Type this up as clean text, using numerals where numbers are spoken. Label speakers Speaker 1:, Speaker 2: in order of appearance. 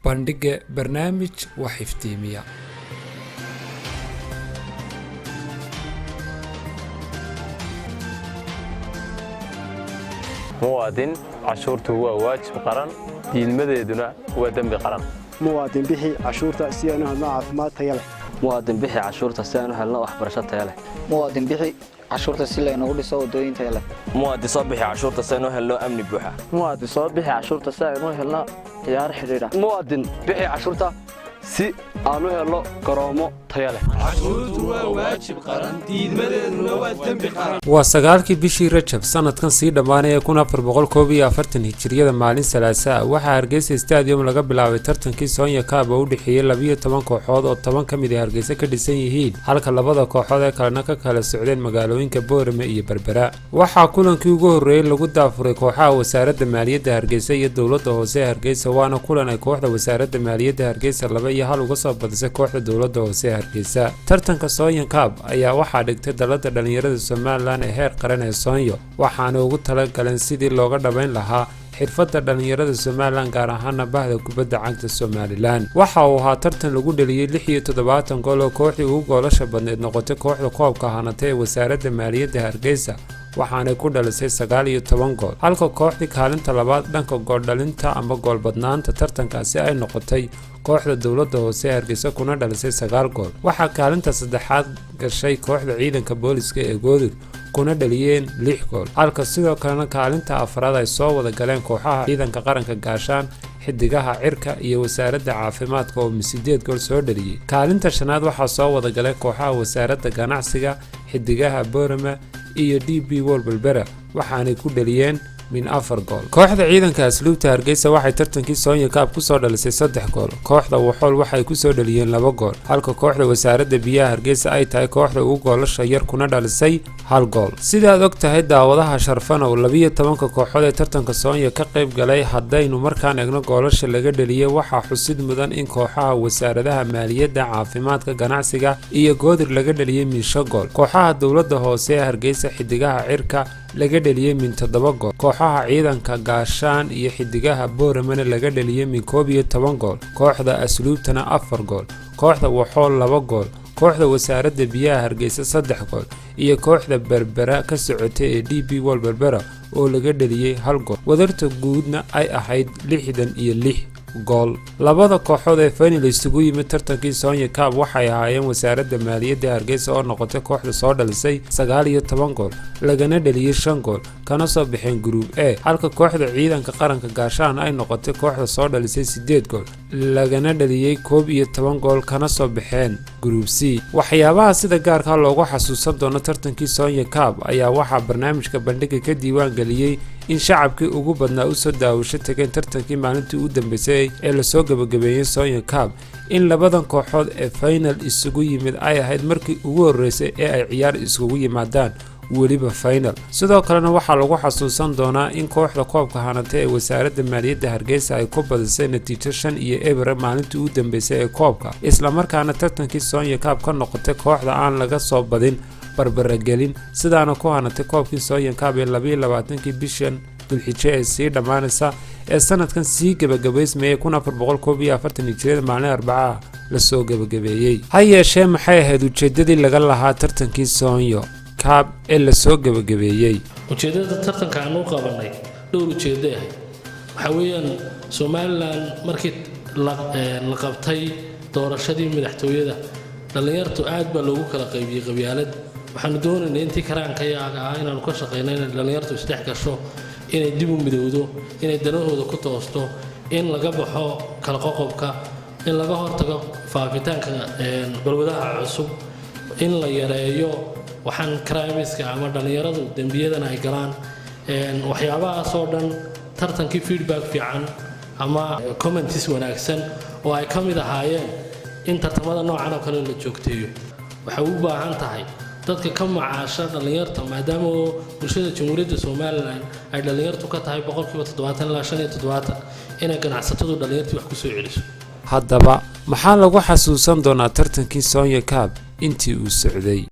Speaker 1: bandhiga barnaamij wax iftiimiya.
Speaker 2: muwaadin cashuurtu waa waajib qaran diidmadeeduna waa dembi qaran.
Speaker 3: muwaadin bixi cashuurta si aanu helno caafimaad tayo leh.
Speaker 4: muwaadin bixi cashuurta si aanu helno waxbarasho tayo leh.
Speaker 5: muwaadin bixi cashuurta si leenugu dhiso wadooyin tayo leh.
Speaker 2: muwaadin soo bixi cashuurta si aanu helno amni buuxa.
Speaker 4: muwaadin soo bixi cashuurta si aanu helno ciyaar xiriir ah.
Speaker 3: muwaadin bixi cashuurta si aanu helno garoomo tayo leh.
Speaker 6: cashuurtu waa waajib qaran diidmadeeduna waa dembi qaran.
Speaker 1: waa 9kii bishii Rajab sanadkan sii dhamaanaya 1441 hijriyada maalin Salaasaa waxaa Hargeysa Stadium laga bilaabay tartankii Sonya Cup oo u dhaxeeyay 12 kooxood oo 10 kamid ah Hargeysa ka dhisan yihiin halka labada kooxood ee kalena ka kala socdeen magaalooyinka Boorame iyo Berbera. waxaa kulankii ugu horeeyay lagu daafuray kooxaha wasaaradda maaliyadda Hargeysa iyo dawladda hoose Hargeysa waana kulan ay kooxda wasaaradda maaliyadda Hargeysa 2-1 uga soo badisay kooxda dawladda hoose Hargeysa. tartanka Sonya Cup ayaa waxaa dhigtay dalada dhalinyarada Somaliland ee heer qaran ee Sonyo waxaana ugu talagaleen sidii looga dhameyn lahaa xirfadda dhalinyarada Somaliland gaar ahaan bahda kubadda cagta Somaliland. waxa uu ahaa tartan lagu dhaliyay 76 gool oo kooxdii ugu goolasha badneed noqotay kooxda koobka hanatay ee wasaaradda maaliyadda Hargeysa waxaana ku dhalisay 19 gool halka kooxdii kaalinta labaad dhanka gool dhalinta ama gool badnaanta tartankaasi ay noqotay kooxda dawladda hoose Hargeysa kuna dhalisay 9 gool. waxaa kaalinta saddexaad gashay kooxda ciidanka booliska ee Goodir kuna dhaliyeen 6 gool halka sidoo kalena kaalinta afraad ay soo wada galeen kooxaha ciidanka qaranka gaashaan xidigaha cirka iyo wasaaradda caafimaadka oo 8 gool soo dhaliyay. kaalinta shanaad waxaa soo wada galay kooxaha wasaaradda ganacsiga xidigaha Boorama iyo DB World Berbera waxaanay ku dhaliyeen min 4 gool. kooxda ciidanka asluubta Hargeysa waxay tartankii Sonya Cup ku soo dhalisay 3 gool. kooxda Waxool waxay ku soo dhaliyeen 2 gool halka kooxda wasaaradda biyaha Hargeysa ay tahay kooxda ugu goolasha yar kuna dhalisay 1 gool. sidaad og tahay daawadaha sharfan oo 12 kooxood ee tartanka Sonya ka qayb galay haddaynu markaan eegno goolasha laga dhaliyay waxaa xusid mudan in kooxaha wasaaradaha maaliyadda caafimaadka ganacsiga iyo Goodir laga dhaliyay min 5 gool. kooxaha dawladda hoose ee Hargeysa xidigaha cirka laga dhaliyay min 7 gool. kooxaha ciidanka gaashaan iyo xidigaha Boorame laga dhaliyay min 11 gool. kooxda asluubtana 4 gool. kooxda Waxool 2 gool. kooxda wasaaradda biyaha Hargeysa 3 gool iyo kooxda Berbera ka socotay ee DB World Berbera oo laga dhaliyay 1 gool. wadarta guudna ay ahayd 66 gool. labada kooxood ee final isugu yimid tartankii Sonya Cup waxay ahaayeen wasaaradda maaliyadda Hargeysa oo noqotay kooxda soo dhalisay 19 gool lagana dhaliyay 5 gool kana soo bixeen group A halka kooxda ciidanka qaranka gaashaan ay noqotay kooxda soo dhalisay 8 gool lagana dhaliyay 11 gool kana soo bixeen group C. waxyaabaha sida gaarka loogu xasuusan doono tartankii Sonya Cup ayaa waxaa barnaamijka bandhiga ka diiwaan galiyay in shacabkii ugu badnaa u soo daawasho tageen tartankii maalintii ugu dambeysay ee la soo gabagabeeyay Sonya Cup in labadan kooxood ee final isugu yimid ay ahayd markii ugu horeysay ee ay ciyaar isugu yimaadaan weliba final. sidoo kalena waxaa lagu xasuusan doonaa in kooxda koobka hanatay ee wasaaradda maaliyadda Hargeysa ay ku badisay natiijo 5-0 maalintii ugu dambeysay ee koobka isla markaana tartankii Sonya Cup ka noqotay kooxda aan laga soo badin barbaragelin sidaana ku hanatay koobkii Sonya Cup ee 22 bishan Dulxije ee sii dhamaanaysa ee sanadkan sii gabagabaysmay 1441 hijriyada maalin Arbaca la soo gabagabeeyay. ha yeeshee maxay ahayd ujeedadii laga lahaa tartankii Sonya Cup ee la soo gabagabeeyay?
Speaker 7: ujeedada tartanka aanu qabanay dhowr ujeedo ah waxa weeyaan Somaliland markii la qabtay doorashadii madaxtooyada dhalinyartu aad baa loogu kala qaybiyay qabyaalad waxaanu doonaynaa intii karaankayaaga ah inaanu ka shaqeyno in dhalinyartu isdhex gasho inay dib u midowdo inay danahooda ku toosto in laga baxo kala qoqobka in laga hortago faafitaanka balwadaha cusub in la yareeyo waxaan crimeska ama dhalinyaradu dambiyadana ay galaan waxyaabahaas oo dhan tartankii feedback fiican ama comments wanaagsan oo ay ka mid ahaayeen in tartamada noocan oo kale la joogteeyo waxay u baahan tahay dadka ka macaasha dhalinyarta maadaama bulshada Jamhuuriyadda Somaliland ay dhalinyartu ka tahay 70% ilaa 75 inay ganacsatadu dhalinyartu wax ku soo celiso.
Speaker 1: haddaba maxaa lagu xasuusan doonaa tartankii Sonya Cup intii uu socday?